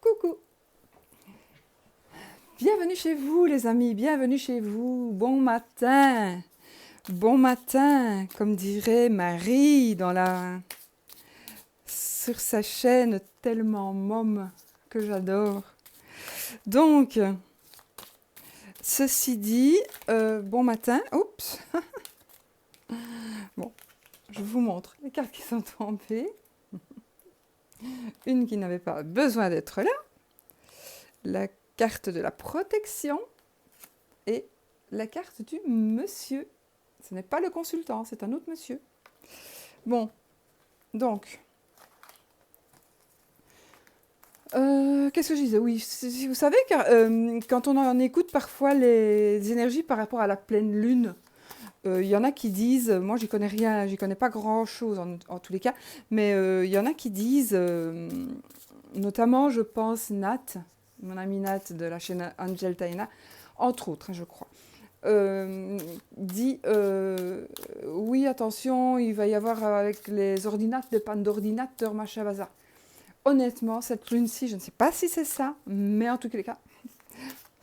Coucou, bienvenue chez vous les amis, bienvenue chez vous, bon matin, comme dirait Marie sur sa chaîne tellement môme que j'adore. Donc, ceci dit, bon matin, oups, bon, je vous montre les cartes qui sont tombées, une qui n'avait pas besoin d'être là, la carte de la protection et la carte du monsieur. Ce n'est pas le consultant, c'est un autre monsieur. Bon, donc, qu'est-ce que je disais? Oui, si vous savez, quand on en écoute parfois les énergies par rapport à la pleine lune, il y en a qui disent, moi j'y connais rien, j'y connais pas grand-chose en tous les cas, mais il y en a qui disent, notamment je pense Nat, mon ami Nat de la chaîne Angel Taina, entre autres, je crois. Dit oui, attention, il va y avoir avec les ordinateurs des pannes d'ordinateurs, machin, bazar. Honnêtement, cette lune-ci, je ne sais pas si c'est ça, mais en tous les cas,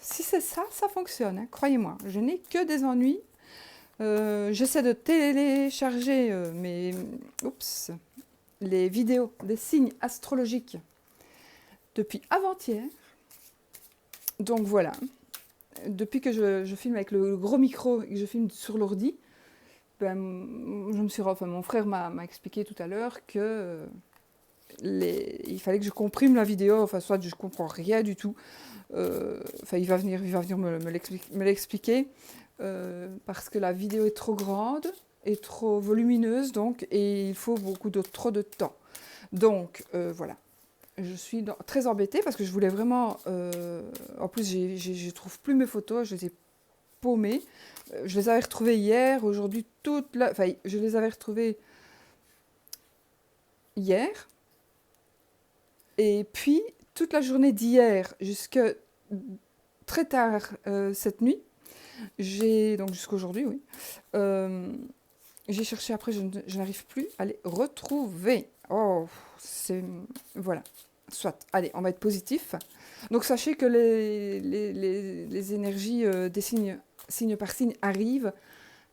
si c'est ça, ça fonctionne, hein, croyez-moi. Je n'ai que des ennuis. J'essaie de télécharger les vidéos des signes astrologiques depuis avant-hier. Donc voilà. Depuis que je filme avec le gros micro et que je filme sur l'ordi, je me suis mon frère m'a expliqué tout à l'heure que il fallait que je comprime la vidéo, enfin soit je comprends rien du tout, il va venir me l'expliquer, parce que la vidéo est trop grande et trop volumineuse, donc, et il faut trop de temps. Donc voilà. Je suis très embêtée parce que je voulais vraiment... en plus, je trouve plus mes photos, je les ai paumées. Je les avais retrouvées hier, aujourd'hui, enfin, je les avais retrouvées hier. Et puis, toute la journée d'hier jusqu'à très tard cette nuit, donc jusqu'aujourd'hui, oui, j'ai cherché après, je n'arrive plus à les retrouver. Oh, voilà. Soit, allez, on va être positif. Donc sachez que les énergies des signe par signe arrivent,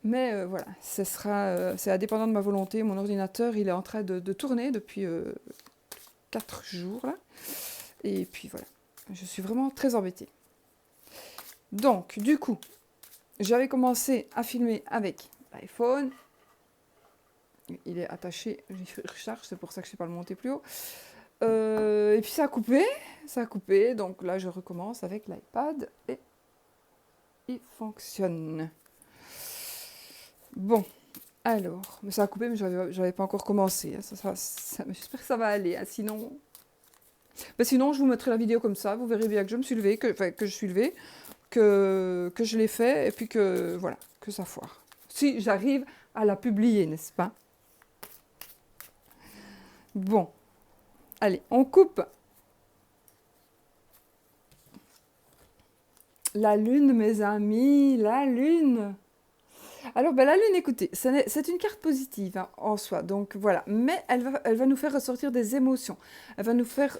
mais voilà, c'est indépendant de ma volonté. Mon ordinateur, il est en train de tourner depuis 4 jours, là. Et puis voilà, je suis vraiment très embêtée. Donc, du coup, j'avais commencé à filmer avec l'iPhone. Il est attaché, je recharge, c'est pour ça que je ne sais pas le monter plus haut. Et puis ça a coupé, donc là je recommence avec l'iPad et il fonctionne. Bon, alors, mais ça a coupé, mais j'avais pas encore commencé, hein. J'espère que ça va aller, hein. Sinon je vous mettrai la vidéo comme ça, vous verrez bien que je me suis levée, que je suis levée, que je l'ai fait, et puis que voilà, que ça foire. Si j'arrive à la publier, n'est-ce pas? Bon, allez, on coupe. La lune, mes amis, la lune. Alors, la lune, écoutez, c'est une carte positive, hein, en soi, donc voilà. Mais elle va nous faire ressortir des émotions. Elle va nous faire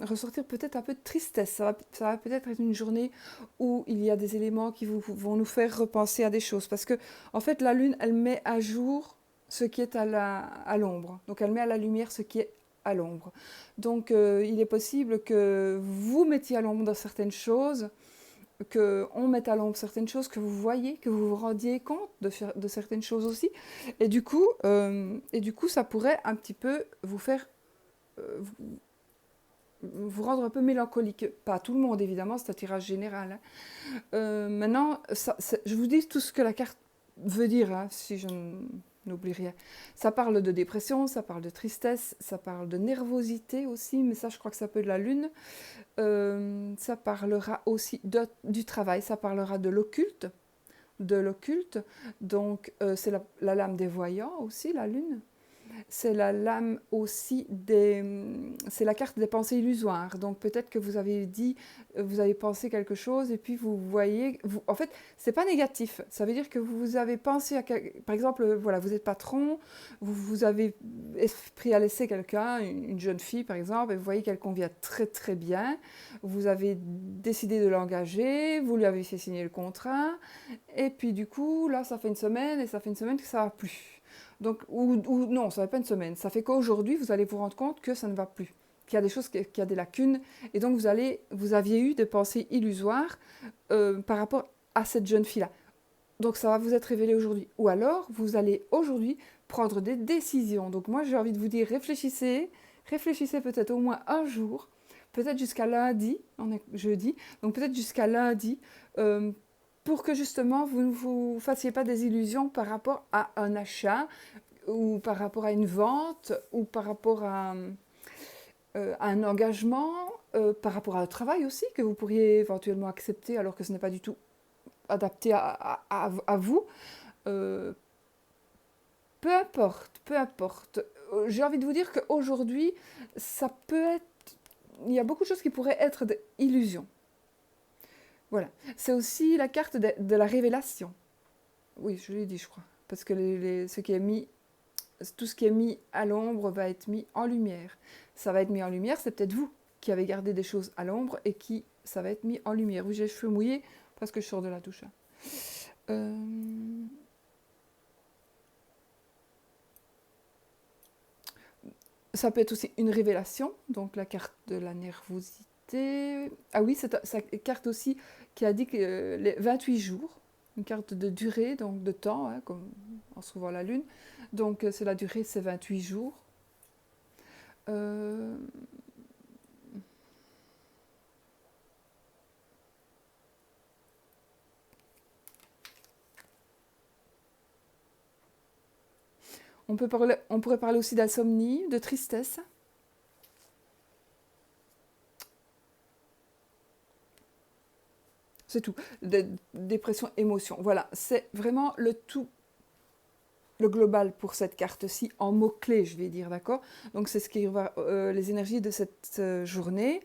ressortir peut-être un peu de tristesse. Ça va peut-être être une journée où il y a des éléments qui vont nous faire repenser à des choses. Parce que, en fait, la lune, elle met à jour ce qui est à l'ombre. Donc, elle met à la lumière ce qui est à l'ombre. Donc, il est possible que vous mettiez à l'ombre dans certaines choses, qu'on mette à l'ombre certaines choses, que vous voyez, que vous vous rendiez compte de certaines choses aussi. Et du coup, ça pourrait un petit peu vous faire... vous rendre un peu mélancolique. Pas tout le monde, évidemment, c'est un tirage général, hein. Maintenant, je vous dis tout ce que la carte veut dire, hein, si je n'oublie rien. Ça parle de dépression, ça parle de tristesse, ça parle de nervosité aussi, mais ça, je crois que ça peut de la lune. Ça parlera aussi du travail, ça parlera de l'occulte. Donc, c'est la lame des voyants aussi, la lune. c'est la lame aussi c'est la carte des pensées illusoires. Donc peut-être que vous avez dit, vous avez pensé quelque chose et puis vous voyez, en fait, c'est pas négatif. Ça veut dire que vous avez pensé par exemple, voilà, vous êtes patron, vous avez pris à laisser quelqu'un, une jeune fille par exemple, et vous voyez qu'elle convient très très bien. Vous avez décidé de l'engager, vous lui avez fait signer le contrat, et puis du coup, là, ça fait une semaine et ça fait une semaine que ça va plus. Donc, ou non, ça ne fait pas une semaine. Ça fait qu'aujourd'hui, vous allez vous rendre compte que ça ne va plus, qu'il y a des choses, qu'il y a des lacunes. Et donc, vous aviez eu des pensées illusoires par rapport à cette jeune fille-là. Donc, ça va vous être révélé aujourd'hui. Ou alors, vous allez aujourd'hui prendre des décisions. Donc, moi, j'ai envie de vous dire, réfléchissez peut-être au moins un jour, peut-être jusqu'à lundi, on est jeudi, donc peut-être jusqu'à lundi, euh, pour que justement vous ne vous fassiez pas des illusions par rapport à un achat ou par rapport à une vente ou par rapport à un engagement, par rapport à un travail aussi que vous pourriez éventuellement accepter alors que ce n'est pas du tout adapté à vous. Euh, peu importe, peu importe. J'ai envie de vous dire qu'aujourd'hui, ça peut être... Il y a beaucoup de choses qui pourraient être des illusions. Voilà. C'est aussi la carte de la révélation. Oui, je l'ai dit, je crois. Parce que ce qui est mis, tout ce qui est mis à l'ombre va être mis en lumière. Ça va être mis en lumière, c'est peut-être vous qui avez gardé des choses à l'ombre et qui, ça va être mis en lumière. Oui, j'ai les cheveux mouillés parce que je sors de la douche. Euh, Ça peut être aussi une révélation, donc la carte de la nervosité. Ah oui, c'est sa carte aussi qui a dit que les 28 jours, une carte de durée, donc de temps, hein, comme en se trouvant la Lune. Donc c'est la durée, c'est 28 jours. Euh, on pourrait parler aussi d'insomnie, de tristesse. C'est tout. Dépression, émotion. Voilà, c'est vraiment le tout, le global pour cette carte-ci, en mots-clés, je vais dire, d'accord. Donc c'est ce qui va, les énergies de cette journée,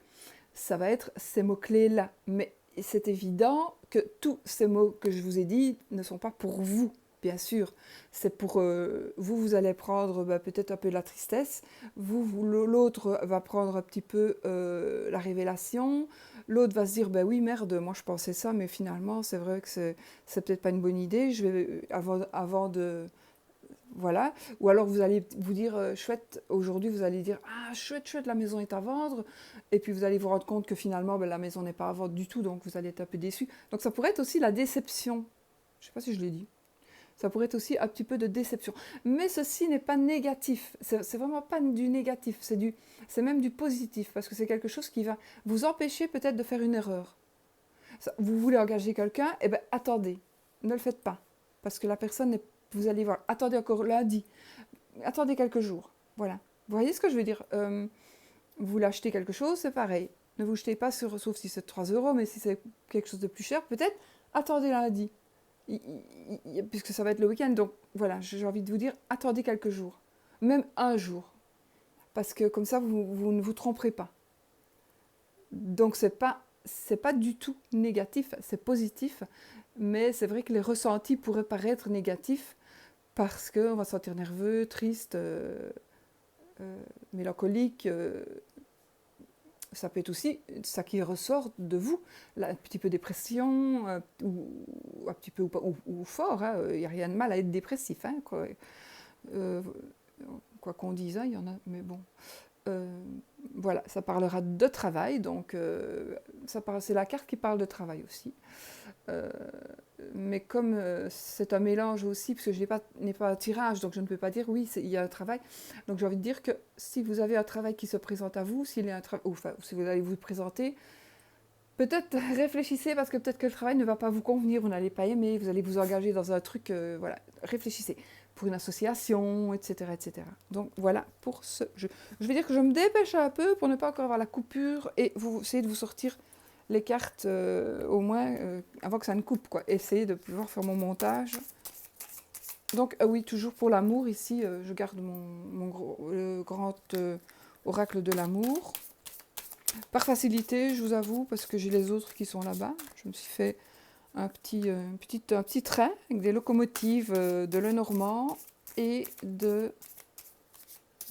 ça va être ces mots-clés-là. Mais c'est évident que tous ces mots que je vous ai dit ne sont pas pour vous, bien sûr. C'est pour vous, vous allez prendre peut-être un peu de la tristesse, l'autre va prendre un petit peu la révélation, l'autre va se dire, ben oui, merde, moi je pensais ça, mais finalement c'est vrai que c'est peut-être pas une bonne idée, je vais, avant de... Voilà. Ou alors vous allez vous dire, chouette, aujourd'hui vous allez dire, ah chouette, chouette, la maison est à vendre. Et puis vous allez vous rendre compte que finalement, ben, la maison n'est pas à vendre du tout, donc vous allez être un peu déçu. Donc ça pourrait être aussi la déception. Je ne sais pas si je l'ai dit. Ça pourrait être aussi un petit peu de déception. Mais ceci n'est pas négatif. C'est vraiment pas du négatif. C'est même du positif. Parce que c'est quelque chose qui va vous empêcher peut-être de faire une erreur. Vous voulez engager quelqu'un, eh bien attendez. Ne le faites pas. Parce que la personne n'est... Vous allez voir, attendez encore lundi. Attendez quelques jours. Voilà. Vous voyez ce que je veux dire. Vous voulez acheter quelque chose, c'est pareil. Ne vous jetez pas sauf si c'est 3 euros, mais si c'est quelque chose de plus cher, peut-être, attendez lundi. Puisque ça va être le week-end. Donc voilà, j'ai envie de vous dire, attendez quelques jours. Même un jour. Parce que comme ça, vous ne vous tromperez pas. Donc c'est pas du tout négatif, c'est positif. Mais c'est vrai que les ressentis pourraient paraître négatifs parce qu'on va se sentir nerveux, triste, mélancolique. Ça peut être aussi ça qui ressort de vous, là, un petit peu dépression, ou un petit peu ou fort. Il n'y a rien de mal à être dépressif, hein, quoi. Euh, quoi qu'on dise, hein, il y en a, mais bon. Euh, voilà, ça parlera de travail, donc c'est la carte qui parle de travail aussi. Euh, mais comme c'est un mélange aussi, parce que je n'ai pas un tirage, donc je ne peux pas dire oui, il y a un travail. Donc j'ai envie de dire que si vous avez un travail qui se présente à vous, s'il y a un enfin, si vous allez vous présenter, peut-être réfléchissez, parce que peut-être que le travail ne va pas vous convenir, vous n'allez pas aimer, vous allez vous engager dans un truc, voilà, réfléchissez. Pour une association, etc., etc. Donc voilà pour ce jeu. Je vais dire que je me dépêche un peu pour ne pas encore avoir la coupure et vous essayez de vous sortir les cartes au moins avant que ça ne coupe, quoi. Essayez de pouvoir faire mon montage. Donc, oui, toujours pour l'amour, ici, je garde le grand oracle de l'amour. Par facilité, je vous avoue, parce que j'ai les autres qui sont là-bas. Je me suis fait un petit train avec des locomotives de Lenormand et de...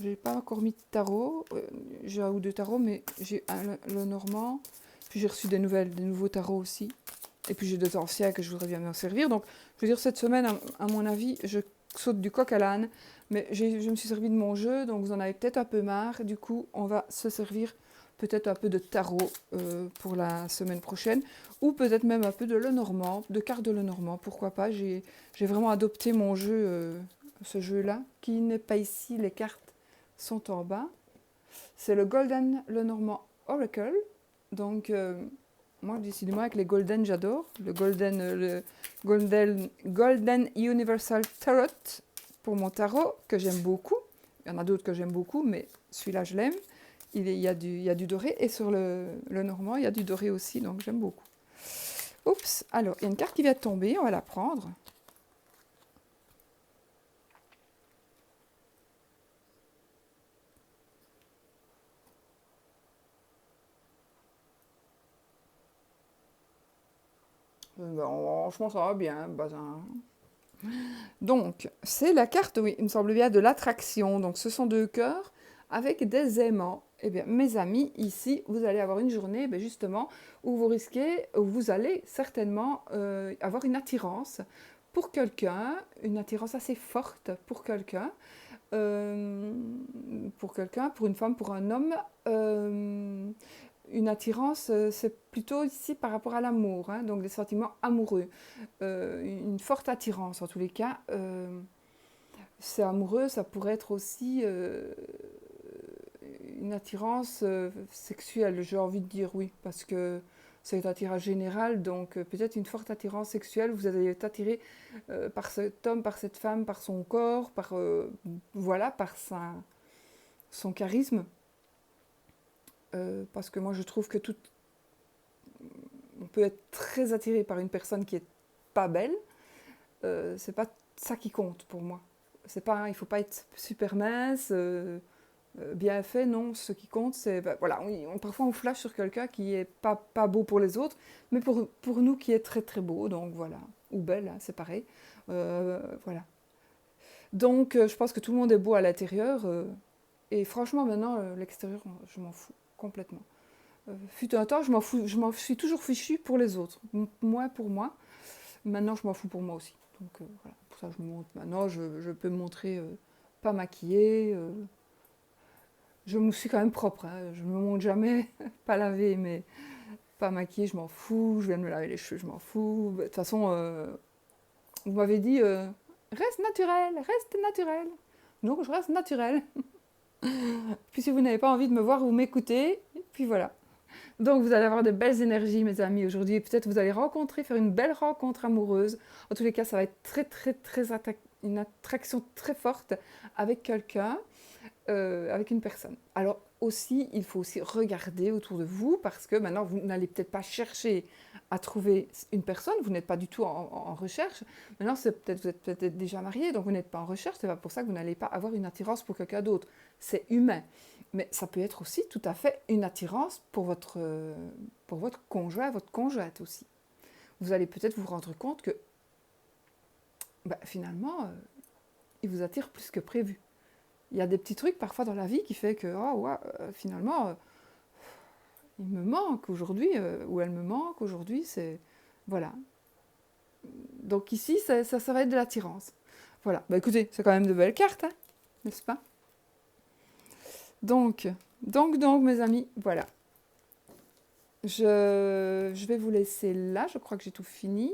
J'ai pas encore mis de tarot. J'ai un ou deux tarots, mais j'ai un Lenormand. Puis j'ai reçu des nouveaux tarots aussi. Et puis j'ai des anciens que je voudrais bien m'en servir. Donc, je veux dire, cette semaine, à mon avis, je saute du coq à l'âne. Mais je me suis servi de mon jeu, donc vous en avez peut-être un peu marre. Du coup, on va se servir peut-être un peu de tarot pour la semaine prochaine. Ou peut-être même un peu de Lenormand, de cartes de Lenormand. Pourquoi pas. J'ai vraiment adopté mon jeu, ce jeu-là, qui n'est pas ici. Les cartes sont en bas. C'est le Golden Lenormand Oracle. Donc, moi, décidément, avec les Golden, j'adore. Golden Universal Tarot pour mon tarot, que j'aime beaucoup. Il y en a d'autres que j'aime beaucoup, mais celui-là, je l'aime. Il y a du doré. Et sur le normand, il y a du doré aussi, donc j'aime beaucoup. Oups, alors, il y a une carte qui vient de tomber, on va la prendre. Franchement, ça va bien, bazin. Donc, c'est la carte, oui, il me semble bien, de l'attraction. Donc, ce sont deux cœurs avec des aimants. Eh bien, mes amis, ici, vous allez avoir une journée, justement, où vous allez certainement avoir une attirance pour quelqu'un, une attirance assez forte euh, pour une femme, pour un homme. Une attirance, c'est plutôt ici par rapport à l'amour, hein, donc des sentiments amoureux. Une forte attirance, en tous les cas. C'est amoureux, ça pourrait être aussi une attirance sexuelle, j'ai envie de dire oui, parce que c'est un attirage général, donc peut-être une forte attirance sexuelle, vous allez être attiré par cet homme, par cette femme, par son corps, voilà, par son charisme. Parce que moi je trouve que on peut être très attiré par une personne qui est pas belle, c'est pas ça qui compte pour moi. C'est pas, il faut pas être super mince, bien fait, non. Ce qui compte, c'est, voilà, parfois on flash sur quelqu'un qui est pas beau pour les autres, mais pour nous qui est très très beau, donc voilà. Ou belle, hein, c'est pareil. Voilà. Donc je pense que tout le monde est beau à l'intérieur, et franchement maintenant, l'extérieur, je m'en fous complètement. Fut un temps, je m'en suis toujours fichu pour les autres, moi pour moi. Maintenant, je m'en fous pour moi aussi. Donc voilà, pour ça je me montre. Maintenant, je peux me montrer pas maquillée. Je me suis quand même propre. Hein. Je me montre jamais, pas lavée, mais pas maquillée, je m'en fous. Je viens de me laver les cheveux, je m'en fous. De toute façon, vous m'avez dit reste naturel, reste naturel. Donc je reste naturel. Puis si vous n'avez pas envie de me voir, vous m'écoutez. Puis voilà. Donc vous allez avoir de belles énergies, mes amis, aujourd'hui. Peut-être vous allez faire une belle rencontre amoureuse. En tous les cas, ça va être très, très, très une attraction très forte avec quelqu'un, avec une personne. Alors aussi, il faut aussi regarder autour de vous parce que maintenant, vous n'allez peut-être pas chercher à trouver une personne. Vous n'êtes pas du tout en recherche. Maintenant, vous êtes peut-être déjà marié, donc vous n'êtes pas en recherche. C'est pas pour ça que vous n'allez pas avoir une attirance pour quelqu'un d'autre. C'est humain. Mais ça peut être aussi tout à fait une attirance pour votre conjoint, votre conjointe aussi. Vous allez peut-être vous rendre compte que finalement, il vous attire plus que prévu. Il y a des petits trucs parfois dans la vie qui fait que oh, ouais, finalement, il me manque aujourd'hui, ou elle me manque aujourd'hui. Voilà. Donc ici, ça va être de l'attirance. Voilà. Écoutez, c'est quand même de belles cartes, hein, n'est-ce pas? Donc, mes amis, voilà. Je vais vous laisser là. Je crois que j'ai tout fini.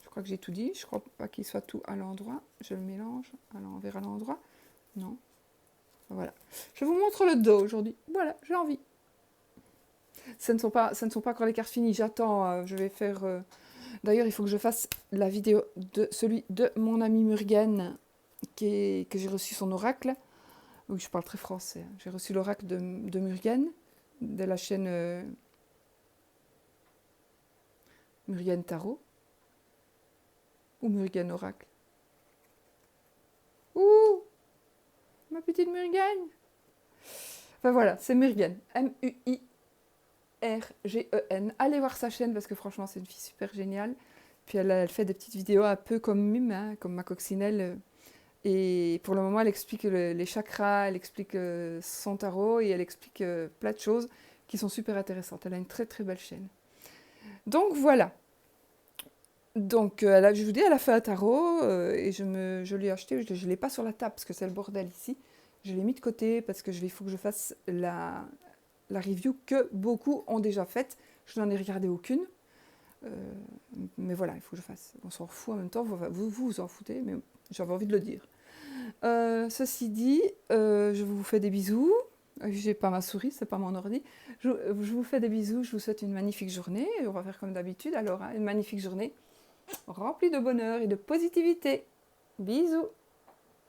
Je crois que j'ai tout dit. Je ne crois pas qu'il soit tout à l'endroit. Je le mélange à l'envers, à l'endroit. Non. Voilà. Je vous montre le dos aujourd'hui. Voilà, j'ai envie. Ce ne sont pas encore les cartes finies. J'attends. Je vais faire... D'ailleurs, il faut que je fasse la vidéo de celui de mon ami Murgen, que j'ai reçu son oracle. Oui, je parle très français. J'ai reçu l'oracle de Murgen, de la chaîne Murgen Tarot, ou Murgen Oracle. Ouh, ma petite Murgane. Enfin voilà, c'est Murgen. Murgen. Allez voir sa chaîne parce que franchement, c'est une fille super géniale. Puis elle fait des petites vidéos un peu comme Mime, hein, comme ma coccinelle. Et pour le moment, elle explique les chakras, elle explique son tarot et elle explique plein de choses qui sont super intéressantes. Elle a une très très belle chaîne. Donc voilà. Donc je vous dis, elle a fait un tarot et je l'ai acheté. Je ne l'ai pas sur la table parce que c'est le bordel ici. Je l'ai mis de côté parce que il faut que je fasse la review que beaucoup ont déjà faite. Je n'en ai regardé aucune. Euh, mais voilà, il faut que je fasse. On s'en fout en même temps. Vous vous en foutez, mais j'avais envie de le dire. Ceci dit, je vous fais des bisous. J'ai pas ma souris, c'est pas mon ordi. Je vous fais des bisous, je vous souhaite une magnifique journée. On va faire comme d'habitude alors, hein, une magnifique journée remplie de bonheur et de positivité. Bisous!